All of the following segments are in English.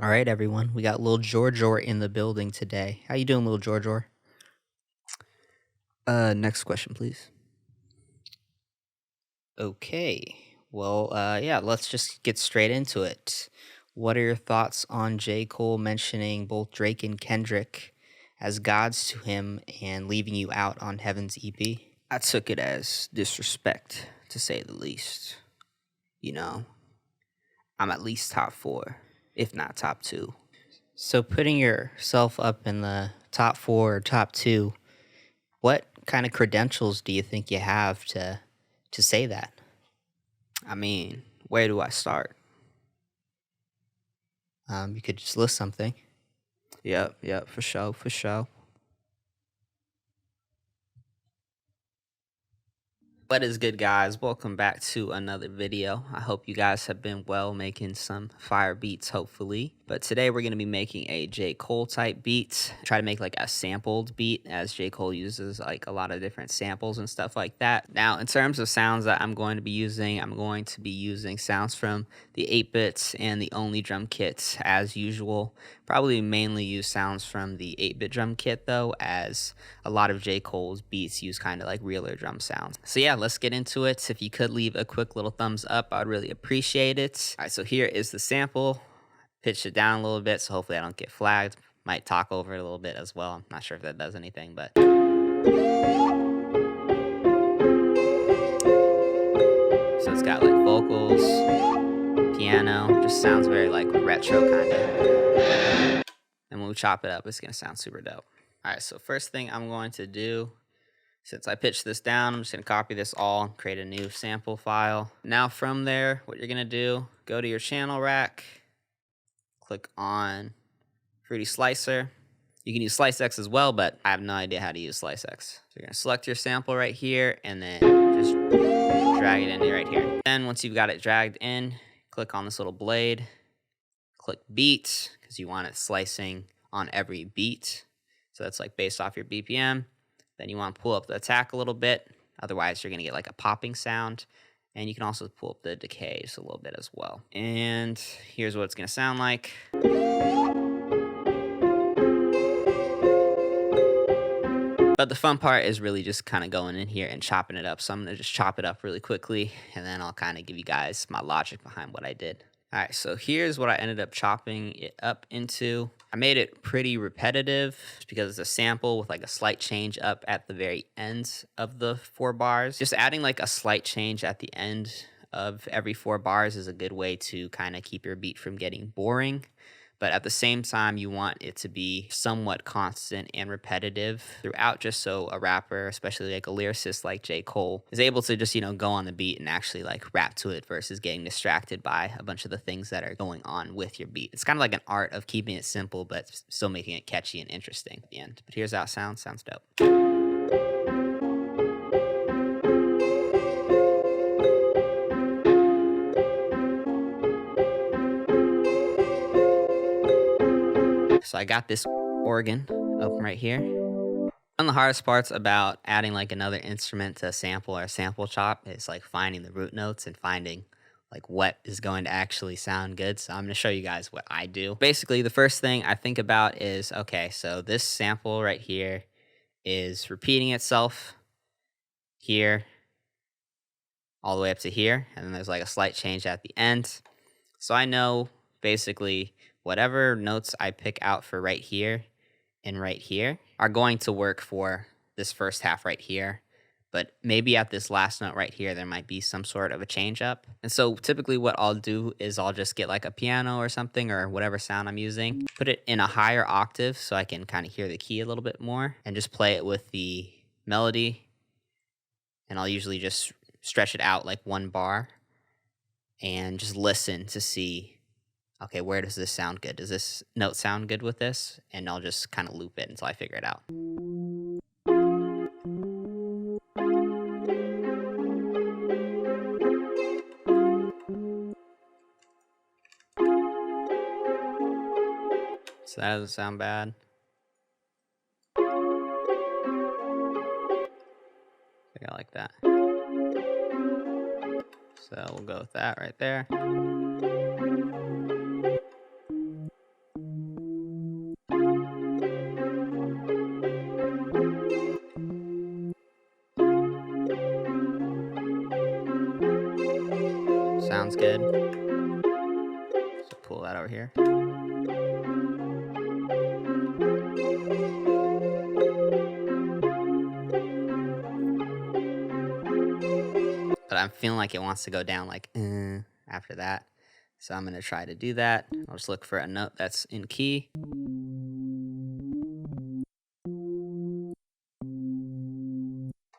All right, everyone. We got Lil Georgior in the building today. How you doing, Lil Georgior? Next question, please. Okay. Well, yeah, let's just get straight into it. What are your thoughts on J. Cole mentioning both Drake and Kendrick as gods to him and leaving you out on Heaven's EP? I took it as disrespect, to say the least. You know, I'm at least top 4, if not top 2. So, putting yourself up in the top 4 or top 2, what kind of credentials do you think you have to say that? I mean, where do I start? You could just list something. Yep, for sure. What is good, guys? Welcome back to another video. I hope you guys have been well, making some fire beats, hopefully. But today we're going to be making a J. Cole type beat. Try to make like a sampled beat, as J. Cole uses like a lot of different samples and stuff like that. Now, in terms of sounds that I'm going to be using sounds from the 8-bits and the Only drum kits as usual. Probably mainly use sounds from the 8-bit drum kit though, as a lot of J. Cole's beats use kind of like realer drum sounds. So yeah, let's get into it. If you could leave a quick little thumbs up, I'd really appreciate it. All right, so here is the sample. Pitch it down a little bit, so hopefully I don't get flagged. Might talk over it a little bit as well. I'm not sure if that does anything, but so it's got like vocals, piano, just sounds very like retro kind of. And when we chop it up, it's gonna sound super dope. All right, so first thing I'm going to do, since I pitched this down, I'm just gonna copy this all, create a new sample file. Now from there, what you're gonna do, go to your channel rack, click on Fruity Slicer. You can use Slice X as well, but I have no idea how to use Slice X. So you're gonna select your sample right here and then just drag it in right here. Then once you've got it dragged in, click on this little blade, click beat, because you want it slicing on every beat. So that's like based off your BPM. Then you want to pull up the attack a little bit. Otherwise, you're going to get like a popping sound. And you can also pull up the decay just a little bit as well. And here's what it's going to sound like. But the fun part is really just kind of going in here and chopping it up. So I'm going to just chop it up really quickly. And then I'll kind of give you guys my logic behind what I did. All right, so here's what I ended up chopping it up into. I made it pretty repetitive because it's a sample with like a slight change up at the very ends of the 4 bars. Just adding like a slight change at the end of every 4 bars is a good way to kind of keep your beat from getting boring. But at the same time, you want it to be somewhat constant and repetitive throughout, just so a rapper, especially like a lyricist like J. Cole, is able to just, go on the beat and actually like rap to it versus getting distracted by a bunch of the things that are going on with your beat. It's kind of like an art of keeping it simple, but still making it catchy and interesting at the end. But here's how it sounds. Sounds dope. So I got this organ up right here. One of the hardest parts about adding like another instrument to a sample or a sample chop is like finding the root notes and finding like what is going to actually sound good. So I'm going to show you guys what I do. Basically, the first thing I think about is, okay, so this sample right here is repeating itself here all the way up to here. And then there's like a slight change at the end. So I know basically whatever notes I pick out for right here and right here are going to work for this first half right here. But maybe at this last note right here, there might be some sort of a change up. And so typically what I'll do is I'll just get like a piano or something or whatever sound I'm using, put it in a higher octave so I can kind of hear the key a little bit more and just play it with the melody. And I'll usually just stretch it out like 1 bar and just listen to see, okay, where does this sound good? Does this note sound good with this? And I'll just kind of loop it until I figure it out. So that doesn't sound bad. I think I like that. So we'll go with that right there. sounds good. So pull that over here. But I'm feeling like it wants to go down like after that. So I'm going to try to do that. I'll just look for a note that's in key.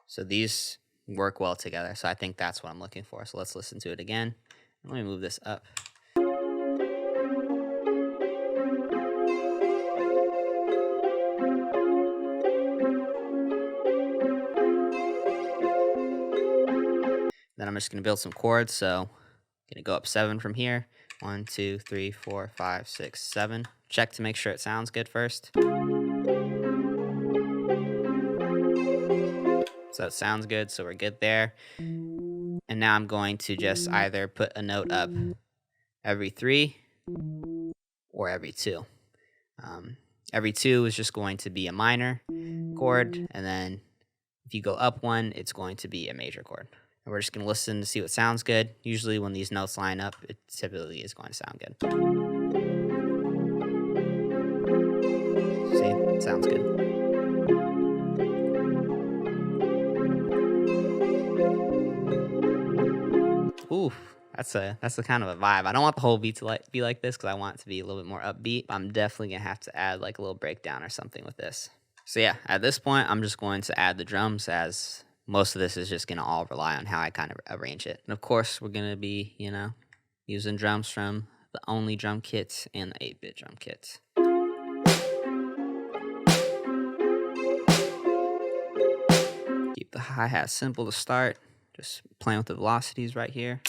So these work well together. So I think that's what I'm looking for. So let's listen to it again. Let me move this up. Then I'm just going to build some chords. So I'm going to go up 7 from here. 1, 2, 3, 4, 5, 6, 7. Check to make sure it sounds good first. So it sounds good, so we're good there. And now I'm going to just either put a note up every 3 or every 2. Every 2 is just going to be a minor chord, and then if you go up 1, it's going to be a major chord. And we're just going to listen to see what sounds good. Usually when these notes line up, it typically is going to sound good. See, it sounds good. Ooh, that's a kind of a vibe. I don't want the whole beat to be like this because I want it to be a little bit more upbeat. I'm definitely gonna have to add like a little breakdown or something with this. So yeah, at this point, I'm just going to add the drums, as most of this is just gonna all rely on how I kind of arrange it. And of course, we're gonna be, using drums from the Only drum kits and the 8-bit drum kits. Keep the hi-hat simple to start. Just playing with the velocities right here.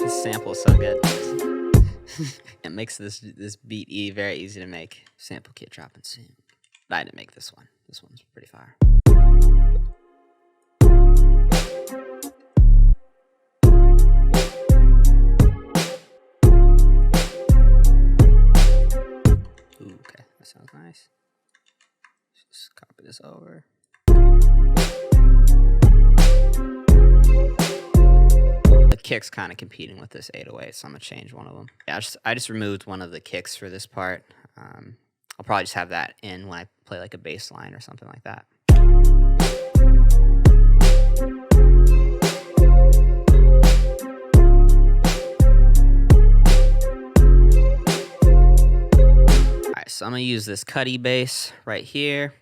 This sample is so good. It makes this beat very easy to make. Sample kit dropping soon. But I didn't make this one. This one's pretty fire. Ooh, okay, that sounds nice. Just copy this over. The kick's kind of competing with this 808, so I'm gonna change one of them. Yeah, I just removed one of the kicks for this part. I'll probably just have that in when I play like a bass line or something like that. Alright, so I'm gonna use this Cuddy bass right here.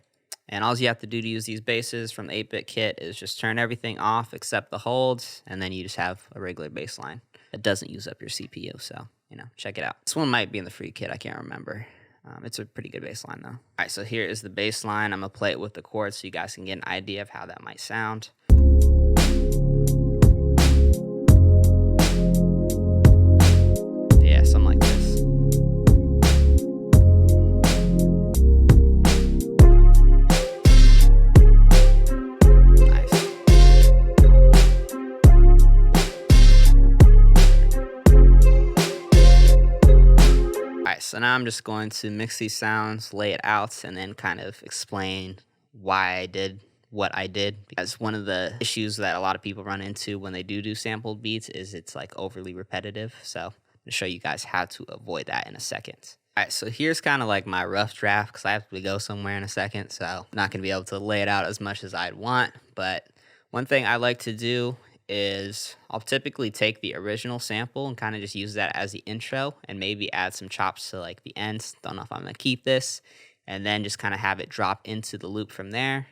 And all you have to do to use these basses from the 8-bit kit is just turn everything off except the holds, and then you just have a regular bass line. It doesn't use up your CPU, so, check it out. This one might be in the free kit, I can't remember. It's a pretty good bass line, though. All right, so here is the bass line. I'm going to play it with the chords so you guys can get an idea of how that might sound. Yeah, something like this. So now I'm just going to mix these sounds, lay it out, and then kind of explain why I did what I did. Because one of the issues that a lot of people run into when they do sampled beats is it's like overly repetitive. So I'm going to show you guys how to avoid that in a second. All right, so here's kind of like my rough draft because I have to go somewhere in a second. So I'm not going to be able to lay it out as much as I'd want. But one thing I like to do is I'll typically take the original sample and kind of just use that as the intro and maybe add some chops to like the ends. Don't know if I'm going to keep this. And then just kind of have it drop into the loop from there.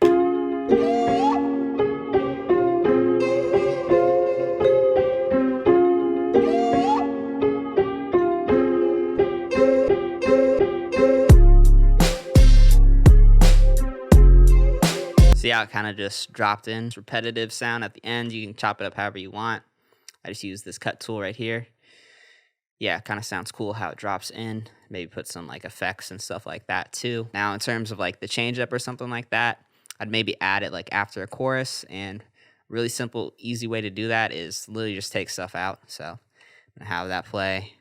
See how it kind of just dropped in? Repetitive sound at the end. You can chop it up however you want. I just use this cut tool right here. Yeah, kind of sounds cool how it drops in. Maybe put some like effects and stuff like that too. Now, in terms of like the change up or something like that, I'd maybe add it like after a chorus. And really simple, easy way to do that is literally just take stuff out. So I'm gonna have that play.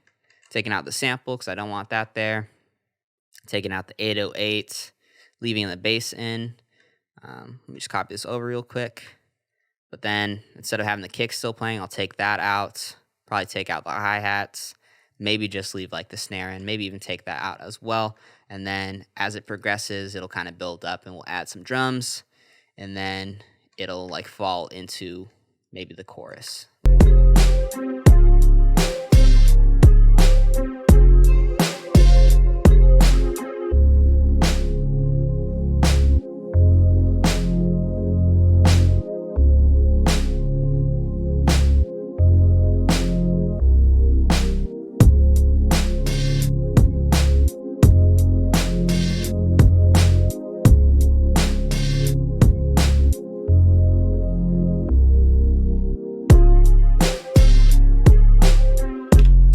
Taking out the sample because I don't want that there. Taking out the 808, leaving the bass in. Let me just copy this over real quick. But then instead of having the kick still playing, I'll take that out. Probably take out the hi-hats. Maybe just leave like the snare in. Maybe even take that out as well. And then as it progresses, it'll kind of build up and we'll add some drums. And then it'll like fall into maybe the chorus.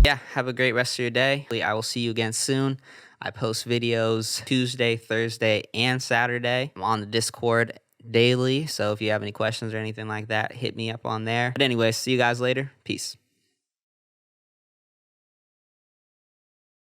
Yeah, have a great rest of your day. I will see you again soon. I post videos Tuesday, Thursday, and Saturday. I'm on the Discord daily, so if you have any questions or anything like that, hit me up on there. But anyway, see you guys later. Peace.